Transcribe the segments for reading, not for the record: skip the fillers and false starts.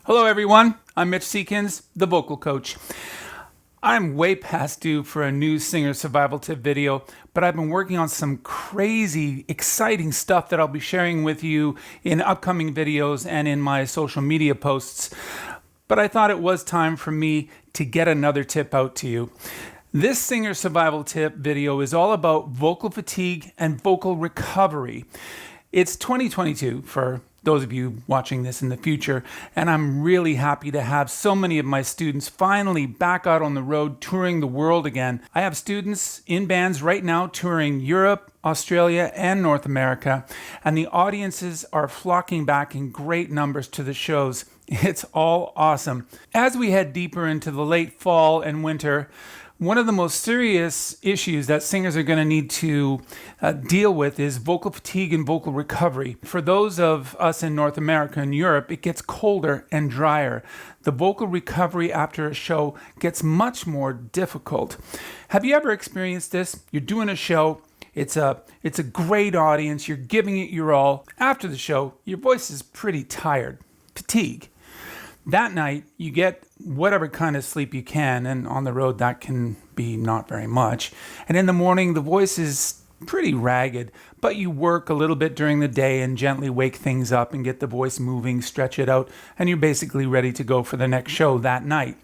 Hello everyone, I'm Mitch Seekins, the vocal coach. I'm way past due for a new singer survival tip video, but I've been working on some crazy, exciting stuff that I'll be sharing with you in upcoming videos and in my social media posts. But I thought it was time for me to get another tip out to you. This singer survival tip video is all about vocal fatigue and vocal recovery. It's 2022 for those of you watching this in the future, and I'm really happy to have so many of my students finally back out on the road touring the world again. I have students in bands right now touring Europe, Australia, and North America, and the audiences are flocking back in great numbers to the shows. It's all awesome. As we head deeper into the late fall and winter, one of the most serious issues that singers are going to need to deal with is vocal fatigue and vocal recovery. For those of us in North America and Europe, it gets colder and drier. The vocal recovery after a show gets much more difficult. Have you ever experienced this? You're doing a show. It's a great audience. You're giving it your all. After the show, your voice is pretty tired. Fatigue. That night, you get whatever kind of sleep you can, and on the road, that can be not very much. And in the morning, the voice is pretty ragged, but you work a little bit during the day and gently wake things up and get the voice moving, stretch it out, and you're basically ready to go for the next show that night.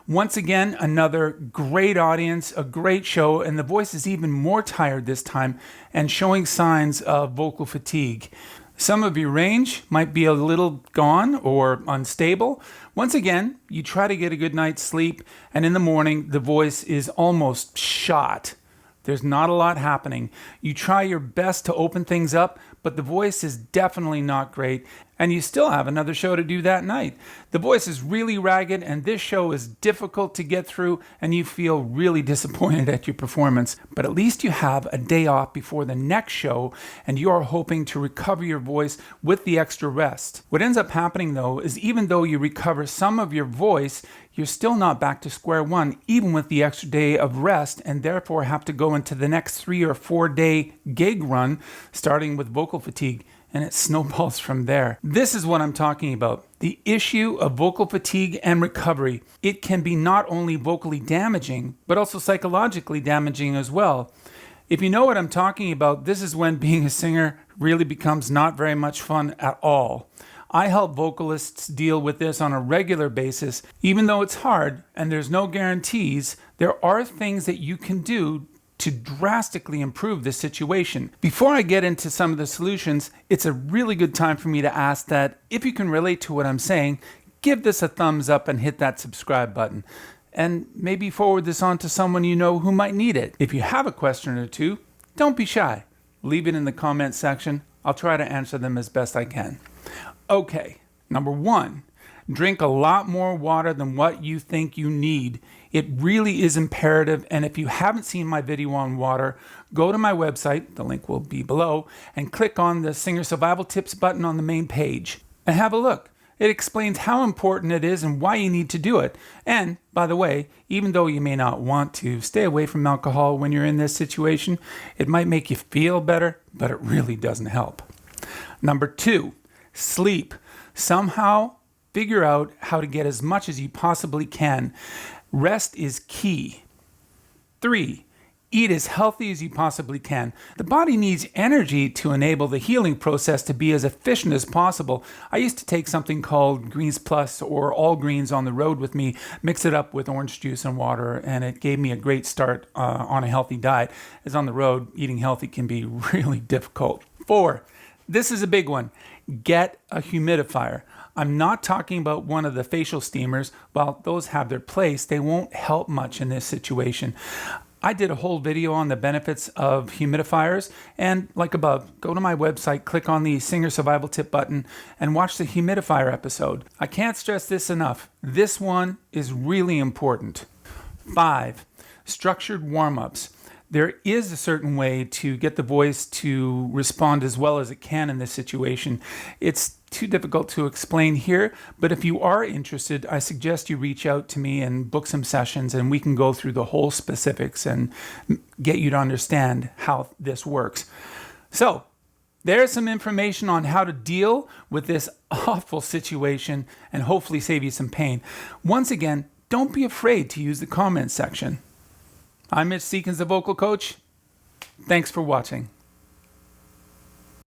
Once again, another great audience, a great show, and the voice is even more tired this time and showing signs of vocal fatigue. Some of your range might be a little gone or unstable. Once again, you try to get a good night's sleep, and in the morning, the voice is almost shot. There's not a lot happening. You try your best to open things up, but the voice is definitely not great, and you still have another show to do that night. The voice is really ragged, and this show is difficult to get through, and you feel really disappointed at your performance. But at least you have a day off before the next show, and you are hoping to recover your voice with the extra rest. What ends up happening, though, is even though you recover some of your voice, you're still not back to square one, even with the extra day of rest, and therefore have to go into the next 3 or 4 day gig run, starting with vocal fatigue, and it snowballs from there. This is what I'm talking about. The issue of vocal fatigue and recovery. It can be not only vocally damaging, but also psychologically damaging as well. If you know what I'm talking about, this is when being a singer really becomes not very much fun at all. I help vocalists deal with this on a regular basis. Even though it's hard and there's no guarantees, there are things that you can do to drastically improve this situation. Before I get into some of the solutions, it's a really good time for me to ask that if you can relate to what I'm saying, give this a thumbs up and hit that subscribe button. And maybe forward this on to someone you know who might need it. If you have a question or two, don't be shy. Leave it in the comment section. I'll try to answer them as best I can. Okay, number 1, drink a lot more water than what you think you need. It really is imperative, and if you haven't seen my video on water, go to my website, the link will be below, and click on the Singer Survival Tips button on the main page, and have a look. It explains how important it is and why you need to do it. And, by the way, even though you may not want to, stay away from alcohol when you're in this situation. It might make you feel better, but it really doesn't help. Number 2, sleep. Somehow figure out how to get as much as you possibly can. Rest is key. 3, eat as healthy as you possibly can. The body needs energy to enable the healing process to be as efficient as possible. I used to take something called Greens Plus or All Greens on the road with me, mix it up with orange juice and water, and it gave me a great start on a healthy diet. As on the road, eating healthy can be really difficult. 4, this is a big one. Get a humidifier. I'm not talking about one of the facial steamers. While those have their place, they won't help much in this situation. I did a whole video on the benefits of humidifiers, and like above, go to my website, click on the Singer Survival Tip button, and watch the humidifier episode. I can't stress this enough. This one is really important. 5, structured warm-ups. There is a certain way to get the voice to respond as well as it can in this situation. It's too difficult to explain here, but if you are interested, I suggest you reach out to me and book some sessions, and we can go through the whole specifics and get you to understand how this works. So, There's some information on how to deal with this awful situation and hopefully save you some pain. Once again, don't be afraid to use the comment section. I'm Mitch Seekins, the vocal coach. Thanks for watching.